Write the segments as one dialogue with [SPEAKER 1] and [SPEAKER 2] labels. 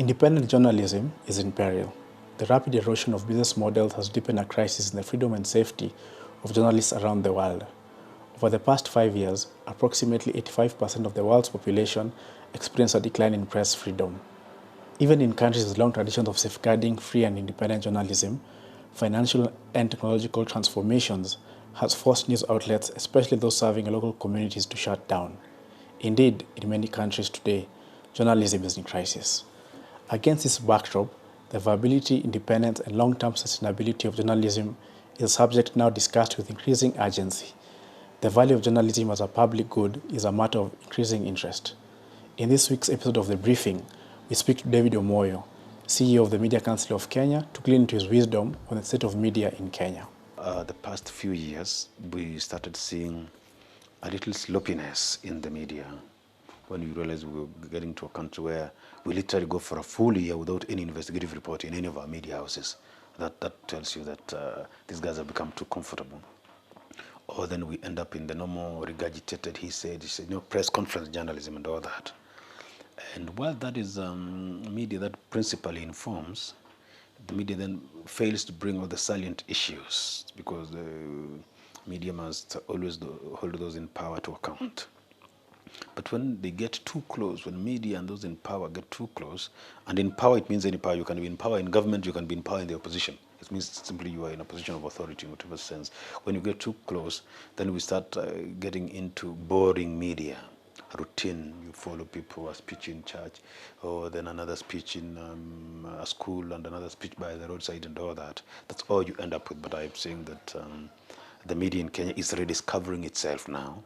[SPEAKER 1] Independent journalism is in peril. The rapid erosion of business models has deepened a crisis in the freedom and safety of journalists around the world. Over the past 5 years, approximately 85% of the world's population experienced a decline in press freedom. Even in countries with long traditions of safeguarding free and independent journalism, financial and technological transformations has forced news outlets, especially those serving local communities, to shut down. Indeed, in many countries today, journalism is in crisis. Against this backdrop, the viability, independence, and long-term sustainability of journalism is a subject now discussed with increasing urgency. The value of journalism as a public good is a matter of increasing interest. In this week's episode of The Briefing, we speak to David Omwoyo, CEO of the Media Council of Kenya, to glean into his wisdom on the state of media in Kenya.
[SPEAKER 2] The past few years, we started seeing a little sloppiness in the media when we realized we were getting to a country where we literally go for a full year without any investigative report in any of our media houses. That tells you that these guys have become too comfortable. Or then we end up in the normal regurgitated, he said, press conference journalism and all that. And while that is media that principally informs, the media then fails to bring all the salient issues because the media must always hold those in power to account. But when they get too close, when media and those in power get too close, and in power it means any power, you can be in power in government, you can be in power in the opposition. It means simply you are in a position of authority in whatever sense. When you get too close, then we start getting into boring media. Routine, you follow people, a speech in church, or then another speech in a school, and another speech by the roadside and all that. That's all you end up with. But I'm saying that the media in Kenya is rediscovering itself now.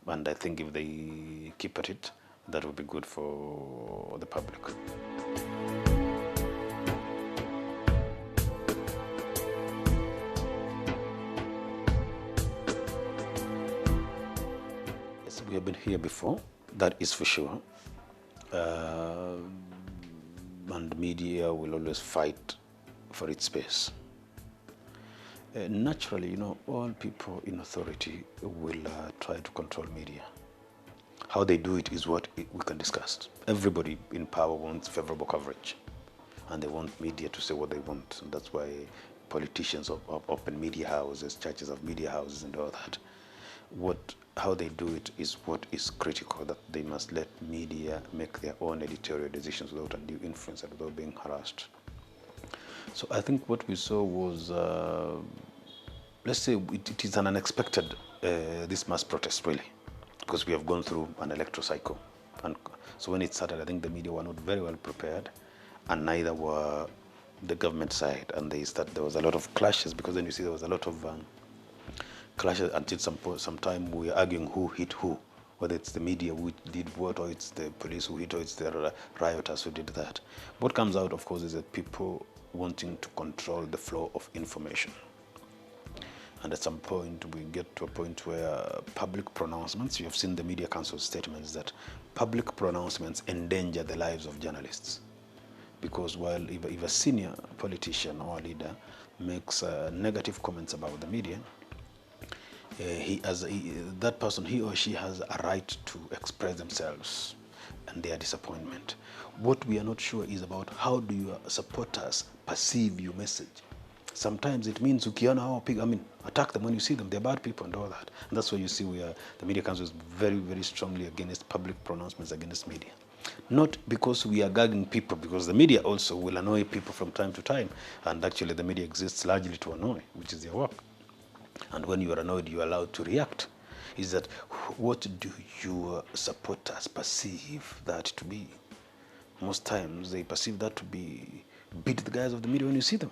[SPEAKER 2] And I think if they keep at it, that will be good for the public. Yes, we have been here before, that is for sure. And media will always fight for its space. Naturally, all people in authority will try to control media. How they do it is what we can discuss. Everybody in power wants favorable coverage, and they want media to say what they want. And that's why politicians open media houses, churches have media houses and all that. How they do it is what is critical, that they must let media make their own editorial decisions without undue influence and without being harassed. So I think what we saw was, let's say it is an unexpected, this mass protest really, because we have gone through an electoral cycle. And so when it started, I think the media were not very well prepared, and neither were the government side. And there was a lot of clashes, because then you see there was a lot of clashes until some time we were arguing who hit who, whether it's the media who did what, or it's the police who hit, or it's the rioters who did that. What comes out, of course, is that people wanting to control the flow of information. And at some point, we get to a point where public pronouncements, you have seen the Media Council statements that public pronouncements endanger the lives of journalists. Because while if a senior politician or a leader makes negative comments about the media, that person, he or she has a right to express themselves and their disappointment. What we are not sure is about how do your supporters perceive your message. Sometimes it means attack them when you see them. They're bad people and all that. And that's why you see the Media Council is very, very strongly against public pronouncements against media. Not because we are gagging people, because the media also will annoy people from time to time. And actually the media exists largely to annoy, which is their work. And when you are annoyed, you are allowed to react. Is that what do your supporters perceive that to be? Most times they perceive that to be beat the guys of the media when you see them.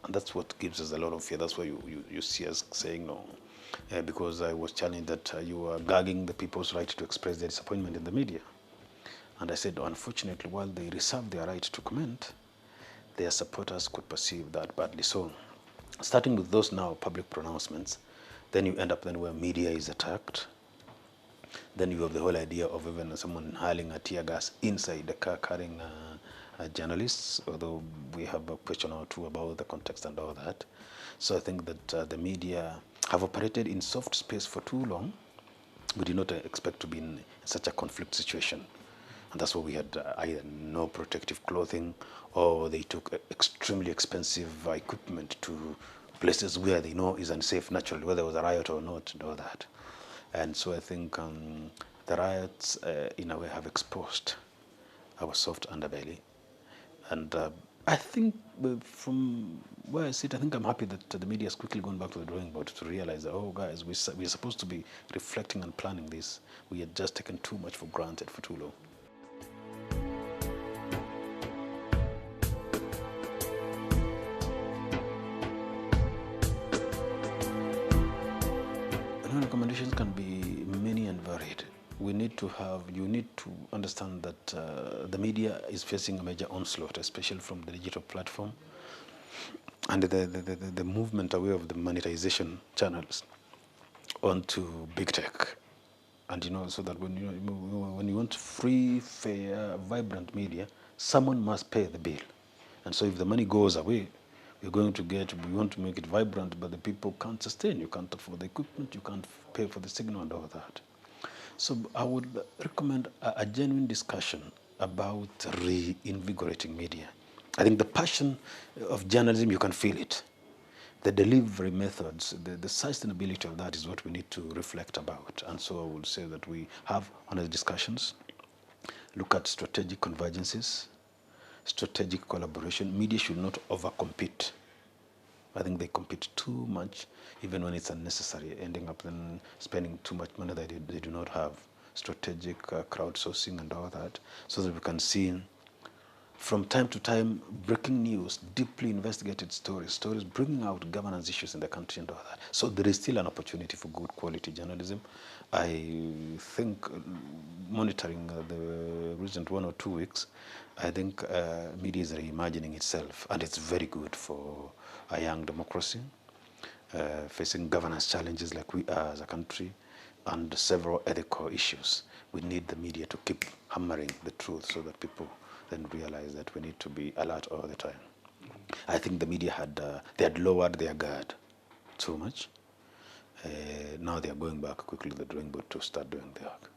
[SPEAKER 2] And that's what gives us a lot of fear. That's why you see us saying no. Because I was challenged that you are gagging the people's right to express their disappointment in the media. And I said, unfortunately, while they reserve their right to comment, their supporters could perceive that badly. So, starting with those now public pronouncements, then you end up then where media is attacked. Then you have the whole idea of even someone hurling a tear gas inside the car carrying journalists, although we have a question or two about the context and all that. So I think that the media have operated in soft space for too long. We did not expect to be in such a conflict situation. And that's why we had either no protective clothing, or they took extremely expensive equipment to places where they know is unsafe naturally, whether it was a riot or not, and all that. And so I think the riots, in a way, have exposed our soft underbelly. And I think from where I sit, I think I'm happy that the media has quickly gone back to the drawing board to realize that, oh, guys, we're supposed to be reflecting and planning this. We had just taken too much for granted for too long. Recommendations can be many and varied. You need to understand that the media is facing a major onslaught, especially from the digital platform and the movement away of the monetization channels onto big tech. And so that when you want free, fair, vibrant media, someone must pay the bill. And so if the money goes away, we want to make it vibrant, but the people can't sustain. You can't afford the equipment, you can't pay for the signal and all that. So I would recommend a genuine discussion about reinvigorating media. I think the passion of journalism, you can feel it. The delivery methods, the sustainability of that is what we need to reflect about. And so I would say that we have honest discussions, look at strategic convergences, strategic collaboration. Media should not overcompete. I think they compete too much, even when it's unnecessary, ending up then spending too much money that they do not have. Strategic crowdsourcing and all that, so that we can see from time to time breaking news, deeply investigated stories bringing out governance issues in the country and all that. So there is still an opportunity for good quality journalism. I think monitoring the recent 1 or 2 weeks, I think media is reimagining itself, and it's very good for a young democracy facing governance challenges like we are as a country, and several ethical issues. We need the media to keep hammering the truth so that people then realize that we need to be alert all the time. I think the media they had lowered their guard too much. Now they are going back quickly to the drawing board to start doing the work.